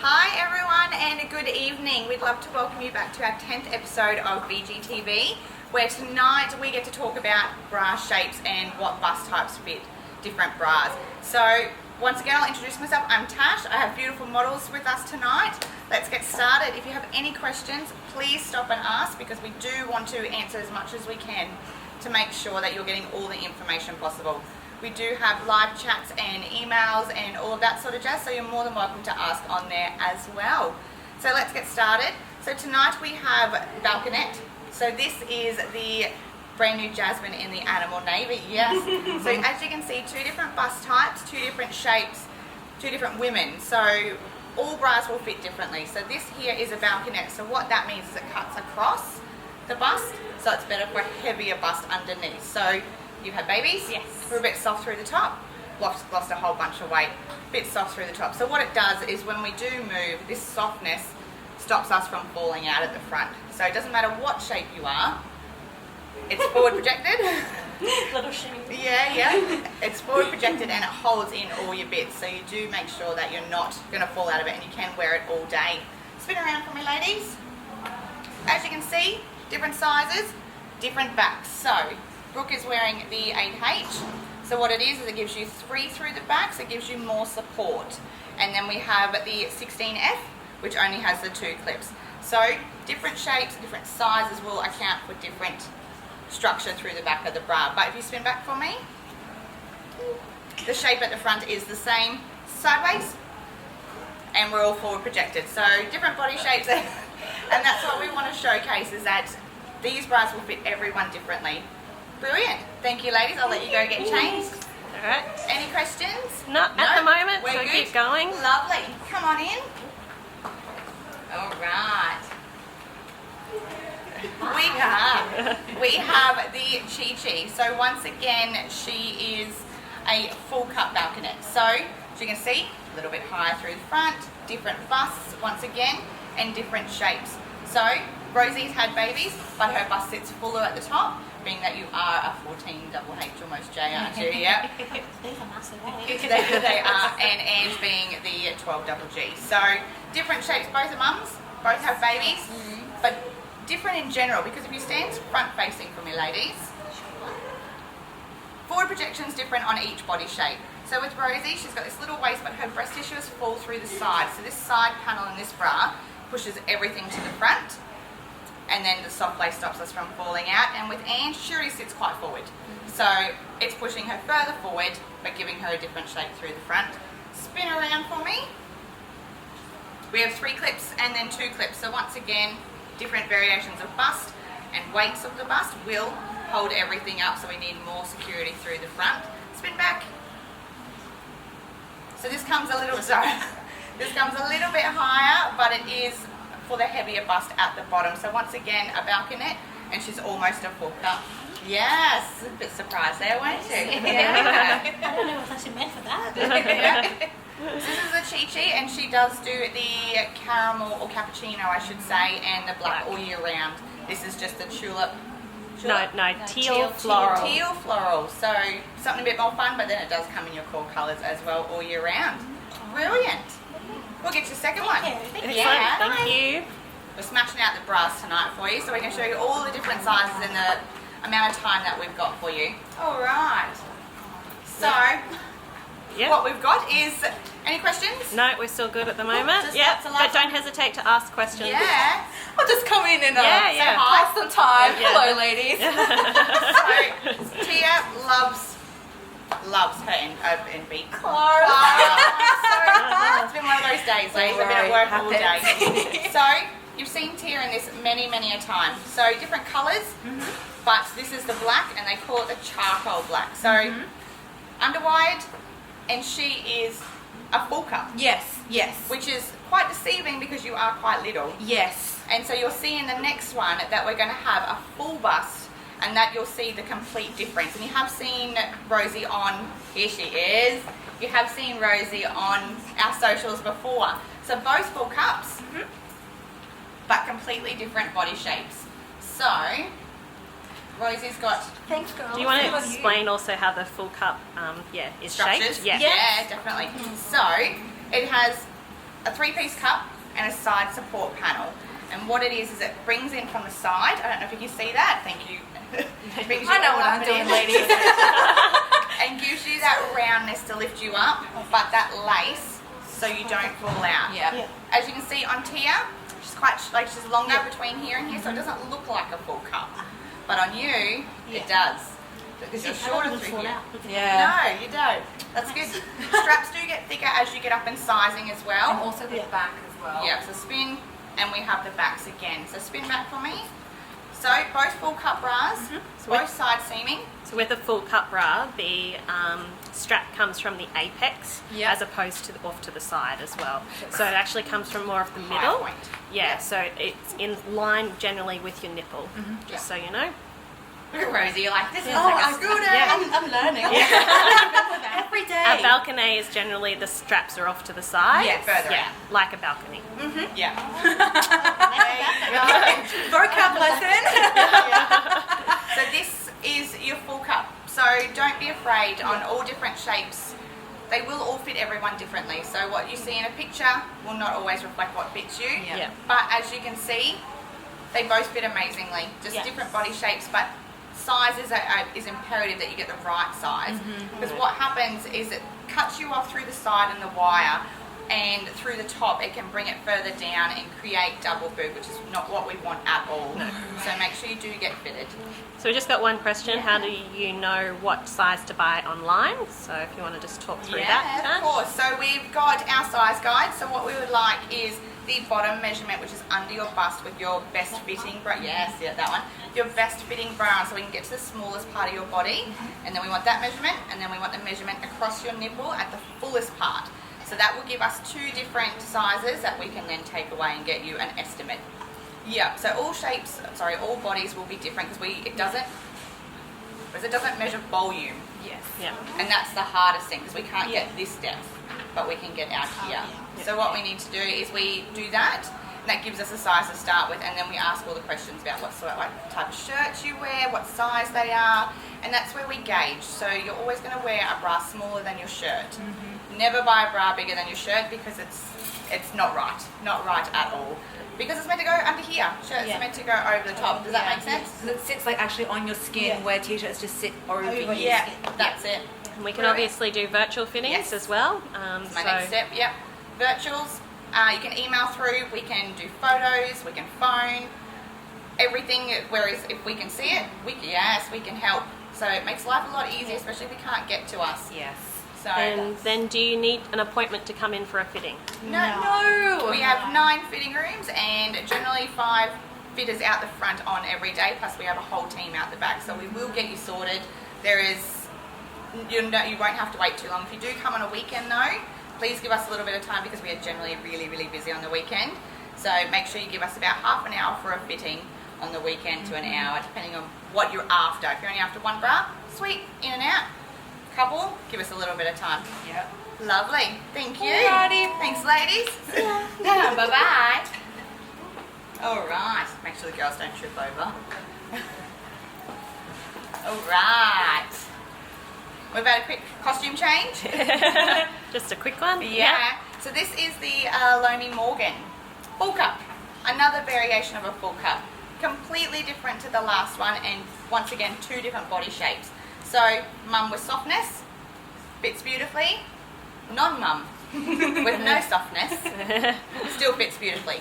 Hi everyone and good evening. We'd love to welcome you back to our 10th episode of VGTV, where tonight we get to talk about bra shapes and what bust types fit different bras. So once again, I'll introduce myself. I'm Tash. I have beautiful models with us tonight. Let's get started. If you have any questions, please stop and ask, because we do want to answer as much as we can to make sure that you're getting all the information possible. We do have live chats and emails and all of that sort of jazz, so you're more than welcome to ask on there as well. So let's get started. So tonight we have Balconette. So this is the brand new Jasmine in the animal navy, yes. So as you can see, two different bust types, two different shapes, two different women. So all bras will fit differently. So this here is a Balconette. So what that means is it cuts across the bust, so it's better for a heavier bust underneath. So you've had babies? Yes. We're a bit soft through the top. Lost a whole bunch of weight. Bit soft through the top. So what it does is when we do move, this softness stops us from falling out at the front. So it doesn't matter what shape you are. It's forward projected. Little shimmy. Yeah. It's forward projected and it holds in all your bits. So you do make sure that you're not going to fall out of it, and you can wear it all day. Spin around for me, ladies. As you can see, different sizes, different backs. So Brooke is wearing the 8H. So what it is it gives you 3 through the back, so it gives you more support. And then we have the 16F, which only has the 2 clips. So different shapes, different sizes will account for different structure through the back of the bra. But if you spin back for me, the shape at the front is the same sideways, and we're all forward projected. So different body shapes, and that's what we want to showcase, is that these bras will fit everyone differently. Brilliant. Thank you, ladies. I'll let you go get changed. All right. Any questions? Not at the moment, We're so good. keep going. Lovely. Come on in. All right. We have the Chi Chi. So once again, she is a full cut Balconette. So as you can see, a little bit higher through the front, different busts once again, and different shapes. So Rosie's had babies, but her bust sits fuller at the top, being that you are a 14 double H almost J, aren't you? Yeah. These are massive, eh? They are, and Ange being the 12 double G. So different shapes, both are mums, both have babies, but different in general, because if you stand front facing for me, ladies, forward projection's different on each body shape. So with Rosie, she's got this little waist, but her breast tissue is full through the side. So this side panel in this bra pushes everything to the front, and then the soft lace stops us from falling out. And with Ange, she already sits quite forward. So it's pushing her further forward, but giving her a different shape through the front. Spin around for me. We have 3 clips and then 2 clips. So once again, different variations of bust and weights of the bust will hold everything up, so we need more security through the front. Spin back. So this comes a little, this comes a little bit higher, but it is for the heavier bust at the bottom. So once again, a Balconette, and she's almost a full cut. Yes, a bit surprised there, weren't you? Yeah. I don't know what's actually meant for that. This is the Chi Chi, and she does do the caramel or cappuccino, I should say, and the black all year round. This is just the tulip. No, teal floral. Teal floral. So something a bit more fun, but then it does come in your core colours as well all year round. Brilliant. We'll get your second one. Excellent, Yeah. thank you. We're smashing out the bras tonight for you, so we can show you all the different sizes and the amount of time that we've got for you. All right. So what we've got is, any questions? No, we're still good at the moment. Just Yeah, lots of but don't hesitate to ask questions. Yeah. I'll just come in and say hi. Pass some time. Yeah. Hello, ladies. So Tia loves her NB. Clara. It's been one of those days, eh? We've been at work all day. So you've seen Tia in this many a time. So different colours, but this is the black, and they call it the charcoal black. So underwired, and she is a full cup. Yes. Which is quite deceiving because you are quite little. Yes. And so you'll see in the next one that we're going to have a full bust, and that you'll see the complete difference. And you have seen Rosie on, here she is, you have seen Rosie on our socials before. So both full cups, but completely different body shapes. So Rosie's got... Thanks, girl. Do you want to explain also how the full cup is structures. shaped? Yeah. Yeah, definitely. So it has a 3-piece cup and a side support panel. And what it is it brings in from the side. I don't know if you can see that. Thank you. Brings you I know all what up I'm and doing, in. ladies. And gives you that roundness to lift you up, but that lace so you don't fall out. Yeah. As you can see on Tia, she's quite she's longer between here and here, so it doesn't look like a full cup. But on you, it does. Because you're shorter through here. Yeah. No, you don't. That's good. Straps do get thicker as you get up in sizing as And well. also the back as well. Yeah, so spin, and we have the backs again. So spin back for me. So both full cup bras, both side seaming. So with a full cup bra, the strap comes from the apex Yep. as opposed to off to the side as well. So it actually comes from more of the High middle. point. Yeah, so it's in line generally with your nipple, just so you know. Look at Rosie, you're like, this is Yeah. like a I'm scooter. Yeah. I'm learning. Every day. A balcony is generally the straps are off to the side. Yeah, further out. like a balcony. Yeah. Vocab lesson. So this is your full cup. So don't be afraid on all different shapes. They will all fit everyone differently. So what you see in a picture will not always reflect what fits you. Yeah. But as you can see, they both fit amazingly. Just Yes. different body shapes, but size is imperative that you get the right size. Because what happens is it cuts you off through the side and the wire, and through the top it can bring it further down and create double boob, which is not what we want at all. So make sure you do get fitted. So we just got one question. How do you know what size to buy online? So if you want to just talk through that. Yeah, Tash. of course. So we've got our size guide. So what we would like is the bottom measurement, which is under your bust with your best fitting bra. Yes, yeah, that one. Your best fitting bra, so we can get to the smallest part of your body. And then we want that measurement, and then we want the measurement across your nipple at the fullest part. So that will give us 2 different sizes that we can then take away and get you an estimate. Yeah, so all bodies will be different because it doesn't measure volume. Yes. Yeah. And that's the hardest thing because we can't get this depth, but we can get out here. So what we need to do is we do that, and that gives us a size to start with, and then we ask all the questions about what type of shirts you wear, what size they are, and that's where we gauge. So you're always going to wear a bra smaller than your shirt. Never buy a bra bigger than your shirt because it's not right at all. Because it's meant to go under here. Shirts are meant to go over the top. Does that make sense? So it sits like actually on your skin where t-shirts just sit over your Yeah, skin. that's it. And we can obviously do virtual fittings Yes. as well. That's my next step. Yep. Virtuals. You can email through. We can do photos. We can phone. Everything. Whereas if we can see it, we can help. So it makes life a lot easier, especially if you can't get to us. Yes. So And then do you need an appointment to come in for a fitting? no. We have 9 fitting rooms and generally 5 fitters out the front on every day. Plus we have a whole team out the back. So we will get you sorted. You won't have to wait too long. If you do come on a weekend though, please give us a little bit of time because we are generally really, really busy on the weekend. So make sure you give us about half an hour for a fitting on the weekend to an hour, depending on what you're after. If you're only after one bra, sweet, in and out. Couple, give us a little bit of time. Yep. Lovely. Thank you. Alrighty. Thanks, ladies. Bye-bye. All right. Make sure the girls don't trip over. All right. We've had a quick costume change. Just a quick one? Yeah. So this is the Lomi Morgan full cup. Another variation of a full cup. Completely different to the last one, and once again 2 different body shapes. So mum with softness fits beautifully. Non-mum with no softness still fits beautifully.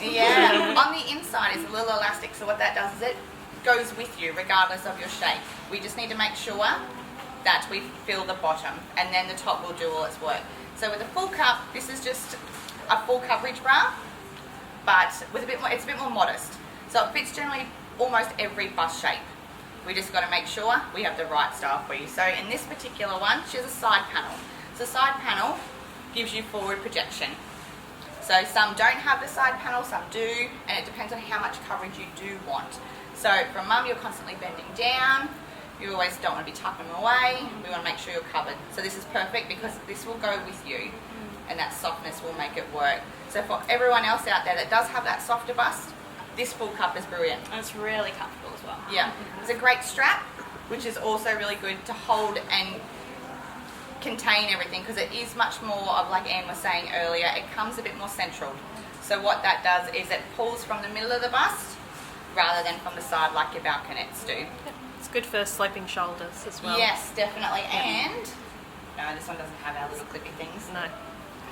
Yeah. On the inside is a little elastic, so what that does is it goes with you regardless of your shape. We just need to make sure that we fill the bottom, and then the top will do all its work. So with a full cup, this is just a full coverage bra, but with it's a bit more modest. So it fits generally almost every bust shape. We just got to make sure we have the right style for you. So in this particular one, she has a side panel. So side panel gives you forward projection. So some don't have the side panel, some do, and it depends on how much coverage you do want. So for mum, you're constantly bending down. You always don't want to be tucking them away. We want to make sure you're covered. So this is perfect because this will go with you, and that softness will make it work. So for everyone else out there that does have that softer bust, this full cup is brilliant. And it's really comfortable as well. Yeah, it's a great strap, which is also really good to hold and contain everything, because it is much more of, like Anne was saying earlier, it comes a bit more central. So what that does is it pulls from the middle of the bust rather than from the side like your balconettes do. It's good for sloping shoulders as well. Yes, definitely. And no, this one doesn't have our little clippy things. No.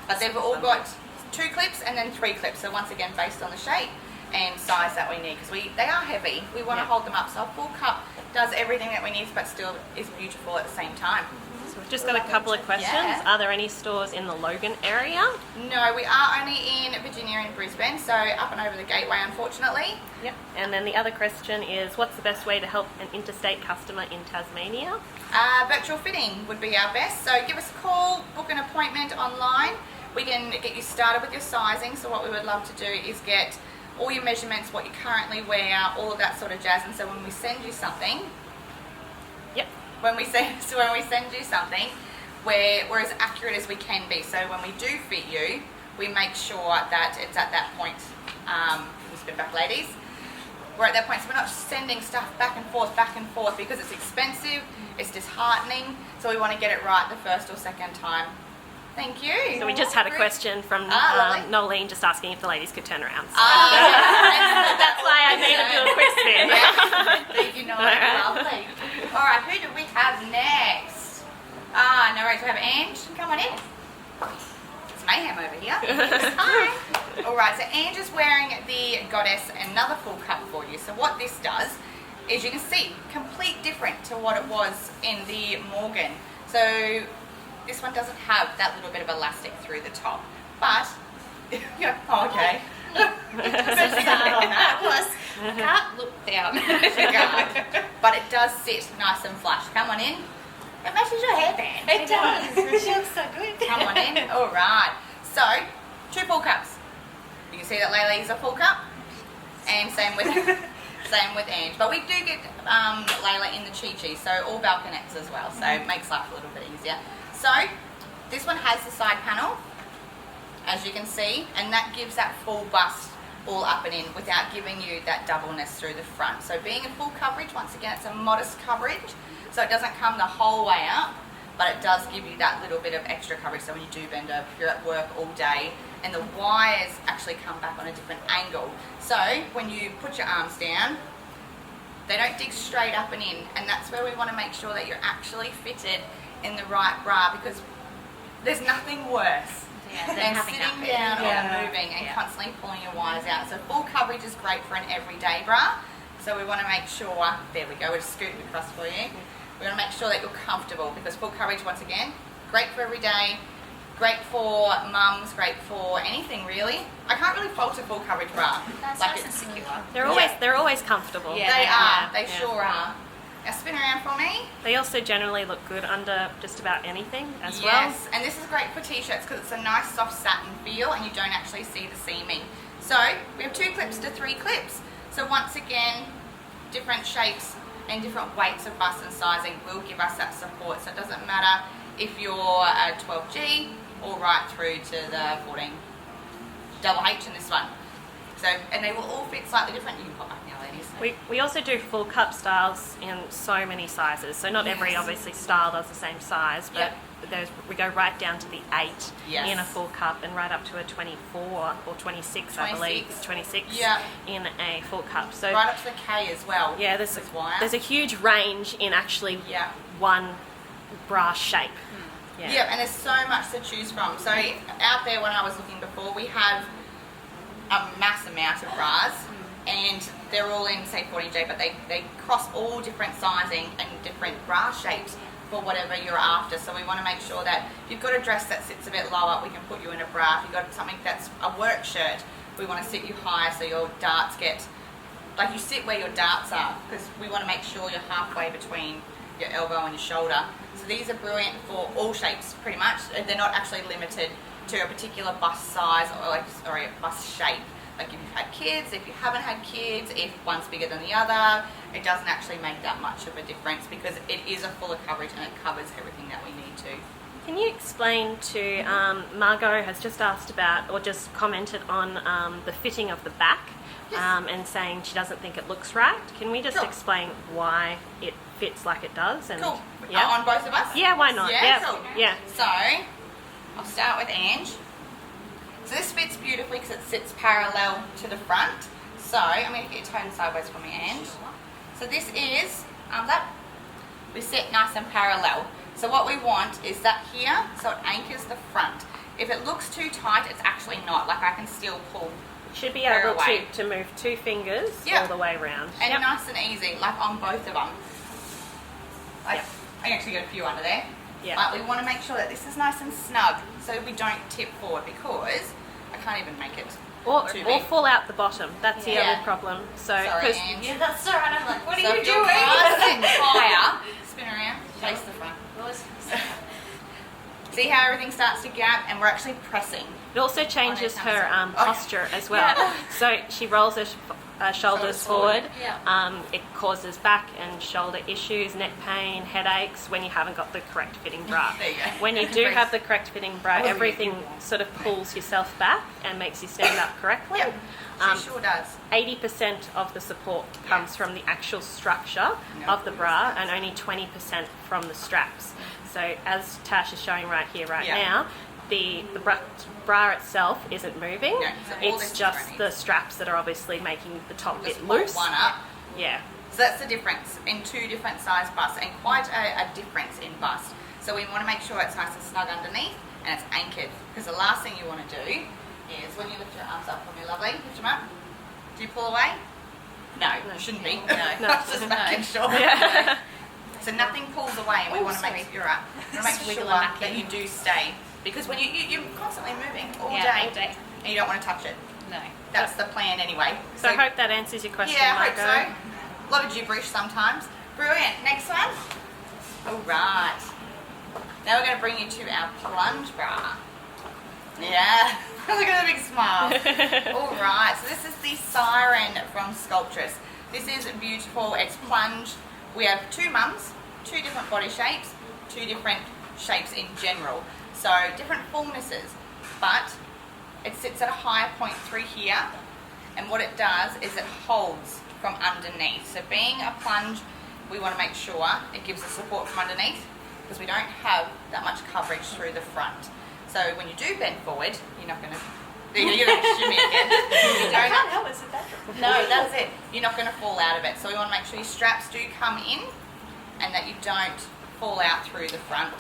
But they've all got 2 clips and then 3 clips. So once again, based on the shape and size that we need, because they are heavy. We want to hold them up. So a full cup does everything that we need, but still is beautiful at the same time. So we've just got a couple of questions. Yeah. Are there any stores in the Logan area? No, we are only in Virginia and Brisbane, so up and over the gateway, unfortunately. Yep. And then the other question is, what's the best way to help an interstate customer in Tasmania? Virtual fitting would be our best. So give us a call, book an appointment online. We can get you started with your sizing. So what we would love to do is get all your measurements, what you currently wear, all of that sort of jazz. And so when we send you something, when we send you something, we're as accurate as we can be. So when we do fit you, we make sure that it's at that point. We spin back, ladies. We're at that point, so we're not sending stuff back and forth, because it's expensive, it's disheartening. So we want to get it right the first or second time. Thank you. So we just had a question from Nolene just asking if the ladies could turn around. So. That's why I made her do a quick spin. Thank you, Nolene. Lovely. All right, who do we have next? No worries, we have Ange. Come on in. It's mayhem over here. Hi. All right, so Ange is wearing the Goddess, another full cup for you. So what this does is, you can see, complete different to what it was in the Morgan. So this one doesn't have that little bit of elastic through the top, but okay. I can't look down. But it does sit nice and flush. Come on in. It matches your hairband. It does. She looks so good. Come on in. All right. So 2 full cups. You can see that Layla is a full cup, and same with Ange. But we do get Layla in the Chi-Chi, so all balconettes as well. So it makes life a little bit easier. So this one has the side panel, as you can see, and that gives that full bust all up and in without giving you that doubleness through the front. So being a full coverage, once again, it's a modest coverage, so it doesn't come the whole way up, but it does give you that little bit of extra coverage. So when you do bend over, if you're at work all day, and the wires actually come back on a different angle. So when you put your arms down, they don't dig straight up and in, and that's where we want to make sure that you're actually fitted in the right bra, because there's nothing worse than sitting down or moving and constantly pulling your wires out. So full coverage is great for an everyday bra. So we want to make sure, there we go, we're scooting across for you. We want to make sure that you're comfortable, because full coverage, once again, great for every day, great for mums, great for anything really. I can't really fault a full coverage bra. That's like nice and secure. They're always comfortable. Yeah, they sure are. Now spin around for me. They also generally look good under just about anything as well. Yes, and this is great for t-shirts because it's a nice soft satin feel and you don't actually see the seaming. So we have 2 clips to 3 clips. So once again, different shapes and different weights of bust and sizing will give us that support. So it doesn't matter if you're a 12G or right through to the 14 double H in this one. So, and they will all fit slightly different. You can pop back now, ladies. We also do full cup styles in so many sizes. So not every obviously style does the same size, but we go right down to the 8 in a full cup and right up to a 24 or 26, I believe. 26 in a full cup. So right up to the K as well. Yeah, there's a huge range in actually one bra shape. Yeah, and there's so much to choose from. So out there, when I was looking before, we have a mass amount of bras, and they're all in, say, 40J, but they cross all different sizing and different bra shapes for whatever you're after. So we want to make sure that if you've got a dress that sits a bit lower, we can put you in a bra. If you've got something that's a work shirt, we want to sit you higher so your darts get, like you sit where your darts are, because we want to make sure you're halfway between your elbow and your shoulder. So these are brilliant for all shapes, pretty much. They're not actually limited to a particular bust size or a bust shape. Like if you've had kids, if you haven't had kids, if one's bigger than the other, it doesn't actually make that much of a difference because it is a fuller coverage and it covers everything that we need to. Can you explain to Margot has just asked about or just commented on the fitting of the back and saying she doesn't think it looks right. Can we just explain why it fits like it does? And, cool. Yeah. On both of us? Yeah, why not? Yeah, cool. Yeah. So, I'll start with Ange. So this fits beautifully because it sits parallel to the front. So, I'm going to get you turned sideways for me, Ange. So this is, that we sit nice and parallel. So what we want is that here, so it anchors the front. If it looks too tight, it's actually not. Like I can still pull. Should be able to move 2 fingers all the way around. And nice and easy, like on both of them. I actually got a few under there. Yeah. But we want to make sure that this is nice and snug so we don't tip forward because I can't even make it. Or fall out the bottom. That's the other problem. So, sorry, Ange. Yeah, that's all right. I'm like, what are So you if your doing? bras sit higher, spin around, face the front. See how everything starts to gap and we're actually pressing. it also changes her Okay. posture as well. Yeah. So she rolls her shoulders forward. Yeah. It causes back and shoulder issues, neck pain, headaches when you haven't got the correct fitting bra. There you go. When you do have the correct fitting bra, Oh, everything sort of pulls yourself back and makes you stand up correctly. Yep, she sure does. 80% of the support comes from the actual structure of the bra and only 20% from the straps. So as Tash is showing right here, now, the bra itself isn't moving. No, so all this it's is just running. the straps that are obviously making the top Just bit pull loose. one up. Yeah. So that's the difference in 2 different size busts and quite a difference in bust. So we want to make sure it's nice and snug underneath and it's anchored because the last thing you want to do is when you lift your arms up for me, lovely, lift them up. Do you pull away? No, you shouldn't be. No. Just making sure. Yeah. So nothing pulls away and we want to make you're up. We want to make sure that you do stay because when you're constantly moving all day and you don't want to touch it. No. That's the plan anyway. So I hope that answers your question, Yeah, I Margot. hope so. A lot of gibberish sometimes. Brilliant. Next one. All right. Now we're going to bring you to our plunge bra. Yeah. Look at the big smile. All right. So this is the Siren from Sculptress. This is beautiful. It's plunge. We have 2 mums, 2 different body shapes, 2 different shapes in general. So different fullnesses. But it sits at a higher point through here. And what it does is it holds from underneath. So being a plunge, we want to make sure it gives us support from underneath because we don't have that much coverage through the front. So when you do bend forward, you're not going to... You're going to shimmy again. You don't, I can't help it, it's a bedroom. no, that's it. You're not going to fall out of it. So we want to make sure your straps do come in and that you don't fall out through the front.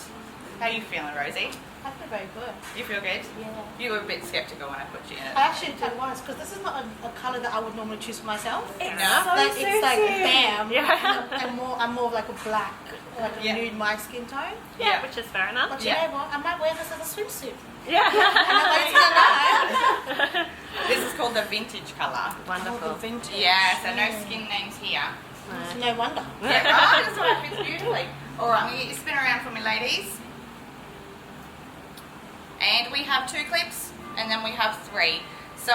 How are you feeling, Rosie? I feel very good. You feel good? Yeah. You were a bit sceptical when I put you in it. I actually did once because this is not a colour that I would normally choose for myself. No. It's like bam. Yeah. I'm more of like a black, like a Yeah. nude my skin tone. Yeah, which is fair enough. But you know what? I might wear this as a swimsuit. Yeah. This is called the vintage colour. Wonderful. Vintage. Yeah, so no skin names here. No wonder. Yeah, right, that's why it fits beautifully. All right, I'm going to get you spin around for me, ladies. And we have 2 clips, and then we have 3. So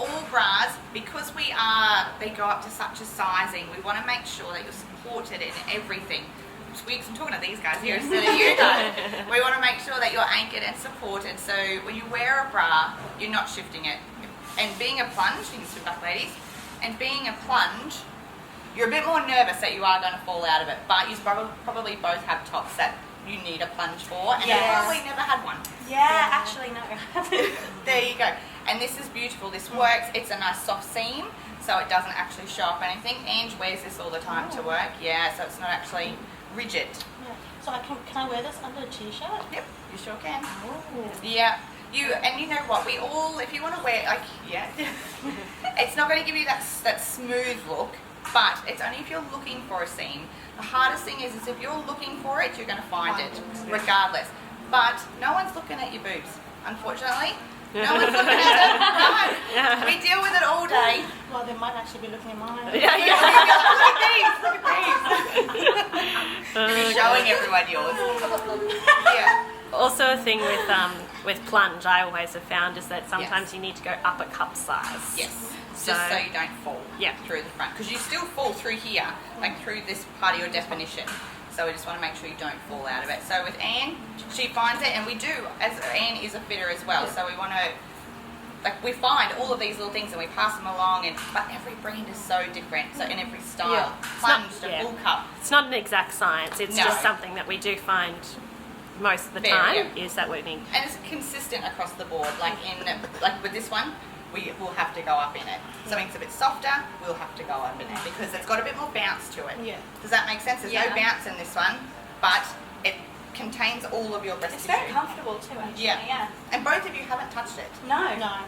all bras, because they go up to such a sizing, we want to make sure that you're supported in everything. I'm talking to these guys here instead of you guys. We want to make sure that you're anchored and supported. So when you wear a bra, you're not shifting it. And being a plunge, you can sit back, ladies. And being a plunge, you're a bit more nervous that you are going to fall out of it. But you probably both have tops that you need a plunge for, and you probably never had one. Yeah, actually, no. There you go. And this is beautiful. This works. It's a nice soft seam, so it doesn't actually show up anything. Ange wears this all the time to work. Yeah, so it's not actually rigid. Yeah. So can I wear this under a t-shirt? Yep, you sure can. Oh. Yeah. You know what? We all, if you want to wear, it's not going to give you that smooth look, but it's only if you're looking for a seam. The hardest thing is if you're looking for it, you're going to find it, regardless. But no one's looking at your boobs, unfortunately. No one's looking at them. No. We deal with it all day. Well, they might actually be looking at mine. Yeah. Look at these. You'll be showing everyone yours. Yeah. Also, a thing with plunge, I always have found is that sometimes you need to go up a cup size. Yes. So, Just so you don't fall Yeah. through the front. Because you still fall through here, like through this part of your definition. So we just want to make sure you don't fall out of it. So with Anne, she finds it, and we do, as Anne is a fitter as well, so we want to, like, we find all of these little things and we pass them along, but every brand is so different, so in every style, plunge to full cup. It's not an exact science, it's just something that we do find most of the time is that we need. And it's consistent across the board, like with this one, we will have to go up in it. Something that's a bit softer, we'll have to go up in it because it's got a bit more bounce to it. Yeah. Does that make sense? There's no bounce in this one, but it contains all of your breast It's tissue. very comfortable too, actually. Yeah. And both of you haven't touched it. No. No.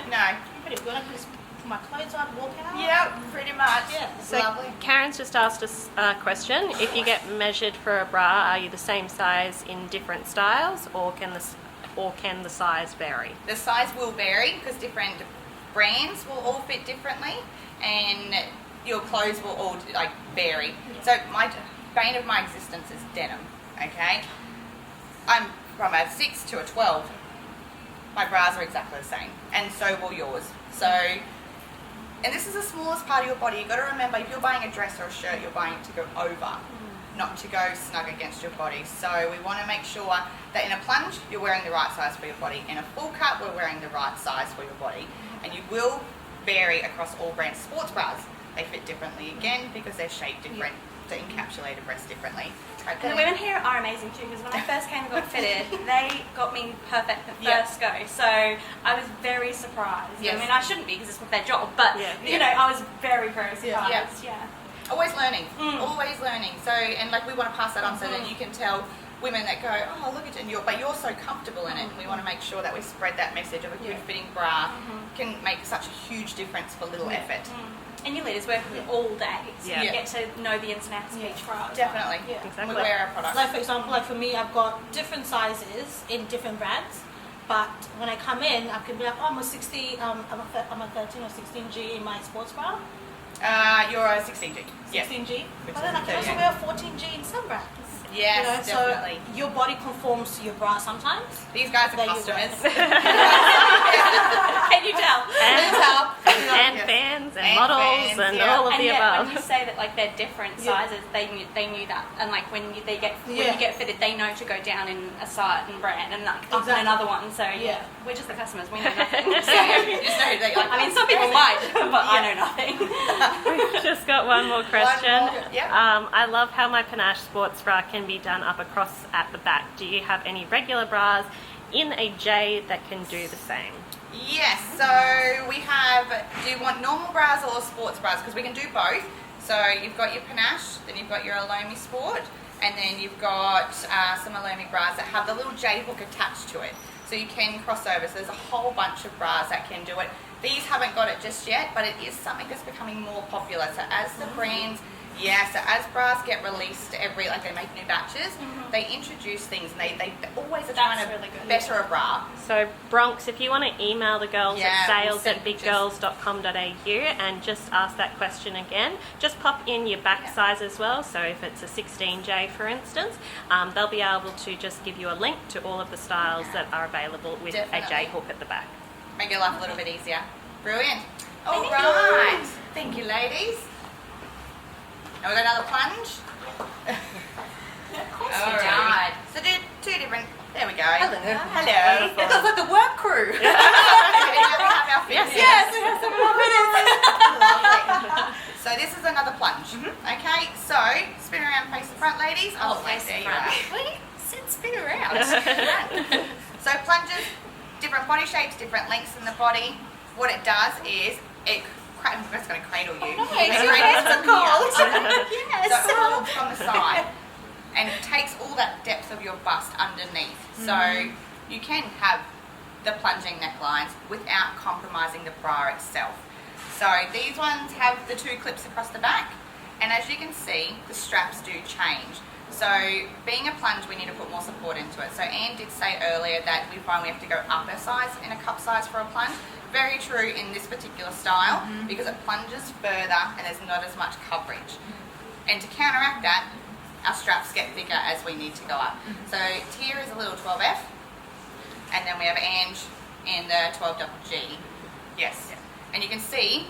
No. Pretty good. I can just put my clothes on, walk out. Yeah, pretty much. Yeah. So Lovely. Karen's just asked us a question. If you get measured for a bra, are you the same size in different styles, or can the size vary? The size will vary because different brands will all fit differently, and your clothes will all like vary. So my bane of my existence is denim. Okay, I'm from a 6 to a 12. My bras are exactly the same, and so will yours. So, and this is the smallest part of your body. You've got to remember, if you're buying a dress or a shirt, you're buying it to go over, not to go snug against your body. So we want to make sure that in a plunge, you're wearing the right size for your body. In a full cut, we're wearing the right size for your body. And you will vary across all brands. Sports bras, they fit differently again because they're shaped different to encapsulate a breast differently. And the women here are amazing too, because when I first came and got fitted, they got me perfect the first go. So I was very surprised. Yes. I mean, I shouldn't be because it's their job, but you know, I was very, very surprised. Yeah. Always learning, always learning. So, and like we want to pass that on so that you can tell women that go, oh, look at it, but you're so comfortable in it. And we want to make sure that we spread that message of a good fitting bra can make such a huge difference for little effort. And your leaders work with all day, so you get to know the ins and outs of each bra. Definitely. Yeah. Exactly. We wear our products. Like for example, like for me, I've got different sizes in different brands. But when I come in, I can be like, oh, I'm a 60, I'm a 13 or 16G in my sports bra. You're a 16G. 16G. Which But then I is can also 38. wear a 14G in some brands. Yes, definitely. So your body conforms to your bra sometimes. These guys are There you customers. Can you tell? And fans and models fans, and all of And the yet, above. when you say that like they're different sizes, they knew that, and like when you get fitted, they know to go down in a certain brand and like up in another one. So we're just the customers. We know nothing. You just know they like. I mean, some people might, but I know nothing. We've just got one more question. Yep. I love how my Panache sports bra can be done up across at the back. Do you have any regular bras in a J that can do the same? Yes, so we have, do you want normal bras or sports bras? Because we can do both. So you've got your Panache, then you've got your Alomi Sport, and then you've got some Alomi bras that have the little J hook attached to it. So you can cross over. So there's a whole bunch of bras that can do it. These haven't got it just yet, but it is something that's becoming more popular. So as the brands, so as bras get released like they make new batches, they introduce things and they always are trying to really good. better a bra. So Bronx, if you want to email the girls at we'll send sales@biggirls.com.au and just ask that question again, just pop in your back size as well. So if it's a 16J, for instance, they'll be able to just give you a link to all of the styles that are available with a J hook at the back. Make your life a little bit easier. Brilliant. All Thank right. Thank you, ladies. Now we've got another plunge. Of course All we right. So do two different. There we go. Hello. Hello. It looks like the work crew. We have our fitness. Yes, we have some more minutes. Lovely. So this is another plunge. Okay. So spin around, face the front, ladies. face the there you front. are. Wait, spin around. So plunges, different body shapes, different lengths in the body. What it does is I'm just going to cradle you. It's so cold. So it holds from the side and it takes all that depth of your bust underneath. So you can have the plunging necklines without compromising the bra itself. So these ones have the two clips across the back, and as you can see, the straps do change. So being a plunge, we need to put more support into it. So Anne did say earlier that we find we have to go up a size in a cup size for a plunge. Very true in this particular style because it plunges further and there's not as much coverage. And to counteract that, our straps get thicker as we need to go up. So here is a little 12F, and then we have Ange in the 12G. Yes. And you can see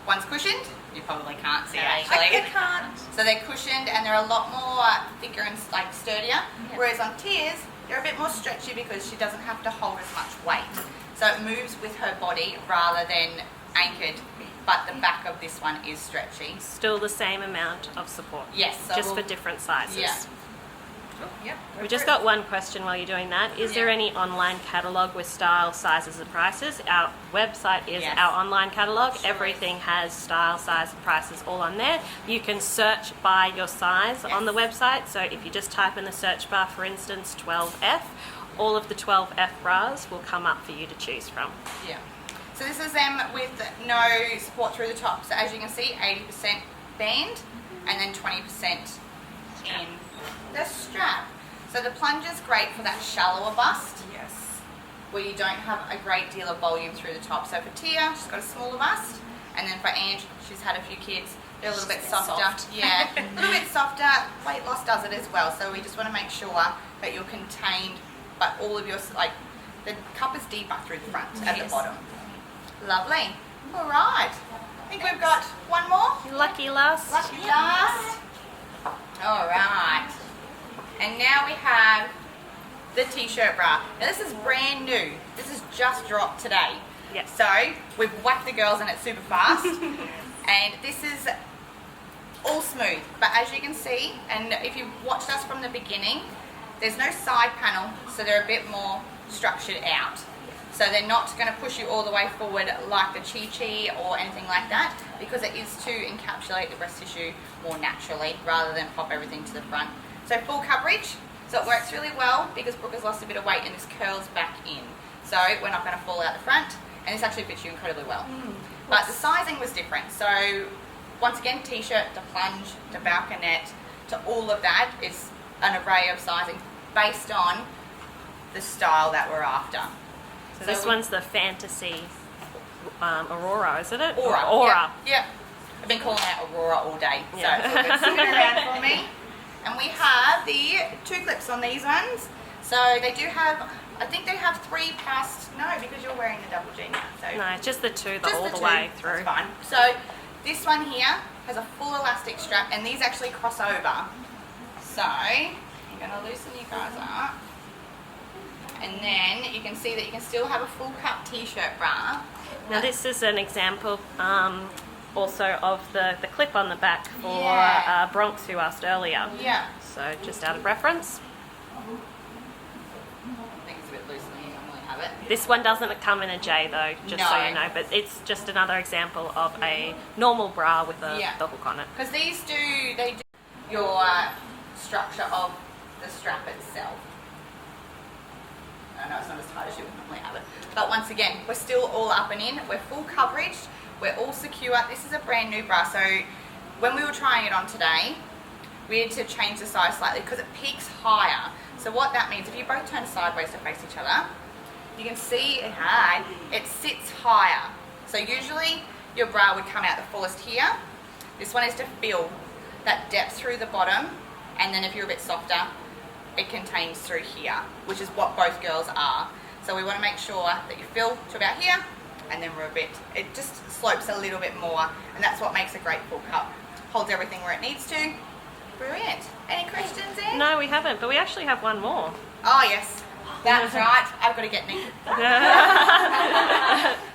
One's cushioned. You probably can't see No, actually. I can't. So they're cushioned and they're a lot more thicker and like sturdier. Whereas on Tia's, they're a bit more stretchy because she doesn't have to hold as much weight. So it moves with her body rather than anchored. But the back of this one is stretchy. Still the same amount of support. Yes. So Just for different sizes. Yeah. Yep. We just got one question while you're doing that. Is there any online catalogue with style, sizes and prices? Our website is Yes. our online catalogue. Sure Everything has style, size and prices all on there. You can search by your size on the website. So if you just type in the search bar, for instance, 12F, all of the 12F bras will come up for you to choose from. Yeah. So this is them with no support through the top. So as you can see, 80% band and then 20% in the strap. So the plunge is great for that shallower bust Yes. where you don't have a great deal of volume through the top. So for Tia, she's got a smaller bust, and then for Ange, she's had a few kids. They're a little bit softer. soft. Yeah, a little bit softer. Weight loss does it as well. So we just want to make sure that you're contained, but all of your, like, the cup is deeper through the front at the Yes. bottom. Lovely. All right. I think we've got one more. Lucky last. Lucky last. All right. And now we have the t-shirt bra. Now this is brand new. This is just dropped today. Yes. So we've whacked the girls in it super fast. And this is all smooth. But as you can see, and if you've watched us from the beginning, there's no side panel, so they're a bit more structured out. So they're not going to push you all the way forward like the Chi-Chi or anything like that, because it is to encapsulate the breast tissue more naturally rather than pop everything to the front. So full coverage, so it works really well because Brooke has lost a bit of weight and this curls back in. So we're not going to fall out the front, and this actually fits you incredibly well. But the sizing was different. So once again, t-shirt to plunge to balconette to all of that is an array of sizing based on the style that we're after. So this one's the Fantasy Aurora, isn't it? Aura. Aura. Yep. I've been calling it Aurora all day, so Yeah. it's all been sitting around for me. And we have the 2 clips on these ones. So they do have, I think they have 3 past, no, because you're wearing the double G now. So No, it's just the 2 just all the 2, way through. That's fine. So this one here has a full elastic strap, and these actually cross over. So I'm going to loosen you guys up. And then you can see that you can still have a full cut t-shirt bra. Now this is an example also of the clip on the back for Yeah. Bronx, who asked earlier. Yeah. So just out of reference. I think it's a bit looser than you normally have it. This one doesn't come in a J though, just so No. you know, but it's just another example of a normal bra with the hook on it. Because they do your structure of the strap itself. I know it's not as tight as you would normally have it. But once again, we're still all up and in. We're full coverage. We're all secure. This is a brand new bra. So when we were trying it on today, we had to change the size slightly because it peaks higher. So what that means, if you both turn sideways to face each other, you can see it sits higher. So usually your bra would come out the fullest here. This one is to feel that depth through the bottom, and then if you're a bit softer, it contains through here, which is what both girls are. So we want to make sure that you fill to about here, and then we're it just slopes a little bit more, and that's what makes a great full cup. Holds everything where it needs to. Brilliant. Any questions, Anne? No, we haven't, but we actually have one more. Oh yes, that's right. I've got to get Nick.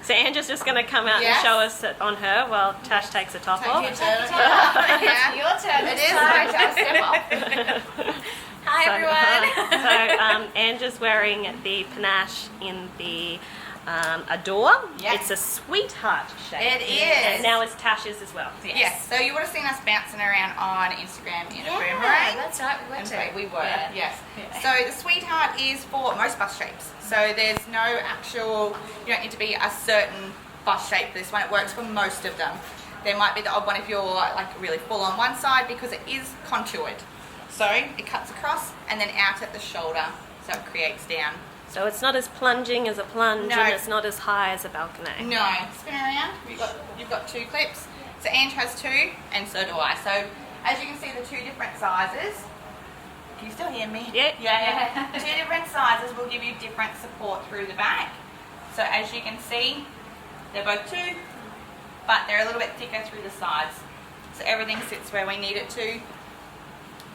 So Angela's just going to come out Yes. and show us it on her while Tash takes a top Take off. your turn. Yeah. Your turn. It this is time. my turn. Step off. Hi everyone. Angela's wearing the panache in the Adore. Yes. It's a sweetheart shape. It is. And now it's Tash's as well. Yes. So you would have seen us bouncing around on Instagram in a Yeah, boomerang. that's right. We went And to. so we were, Yeah. yes. Yeah. So the sweetheart is for most bust shapes. So there's no actual, you don't need to be a certain bust shape for this one. It works for most of them. There might be the odd one if you're like really full on one side because it is contoured. So it cuts across and then out at the shoulder, so it creates down. So it's not as plunging as a plunge, No. and it's not as high as a balcony. No, spin around. You've got 2 clips. So Ange has 2, and so do I. So as you can see, the 2 different sizes. Can you still hear me? Yeah. Yeah. 2 different sizes will give you different support through the back. So as you can see, they're both 2, but they're a little bit thicker through the sides. So everything sits where we need it to.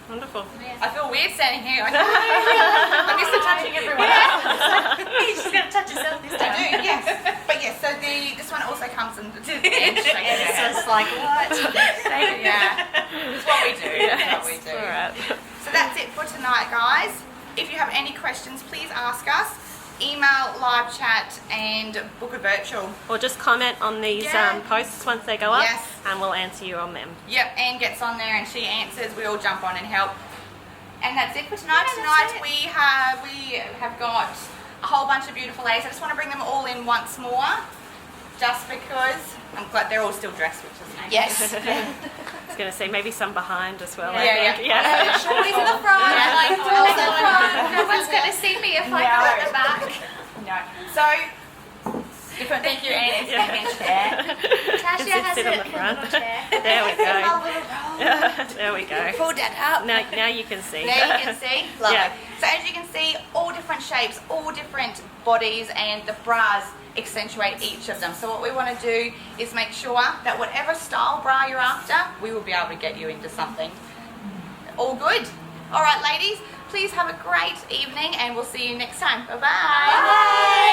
Wonderful. I feel weird standing here. I'm used to touching everyone else. You're just going to touch yourself this I time. do, yes. But yes, so this one also comes in the end shape. It's just like, what? Yeah, it's what we do. It's what we do. All right. So that's it for tonight, guys. If you have any questions, please ask us. Email, live chat, and book a virtual. Or just comment on these Yeah. posts once they go up, Yes. and we'll answer you on them. Yep, Anne gets on there and she answers. We all jump on and help. And that's it for tonight. Yeah, Tonight that's it. we have got a whole bunch of beautiful ladies. I just want to bring them all in once more, just because I'm glad they're all still dressed, which is nice. Yes. I was going to say maybe some behind as well. I Yeah, think. yeah. Shorties in the front, Yeah. like girls in the front. No one's going to see me if I go at the back. No. So, different. Thank you, Anne. Tasha has sit on it the front. little chair. There we go. There we go. Pull that up. Now you can see. There you can see. Lovely. Yeah. So as you can see, all different shapes, all different bodies, and the bras accentuate each of them. So what we want to do is make sure that whatever style bra you're after, we will be able to get you into something. All good. All right, ladies, please have a great evening, and we'll see you next time. Bye-bye. Bye.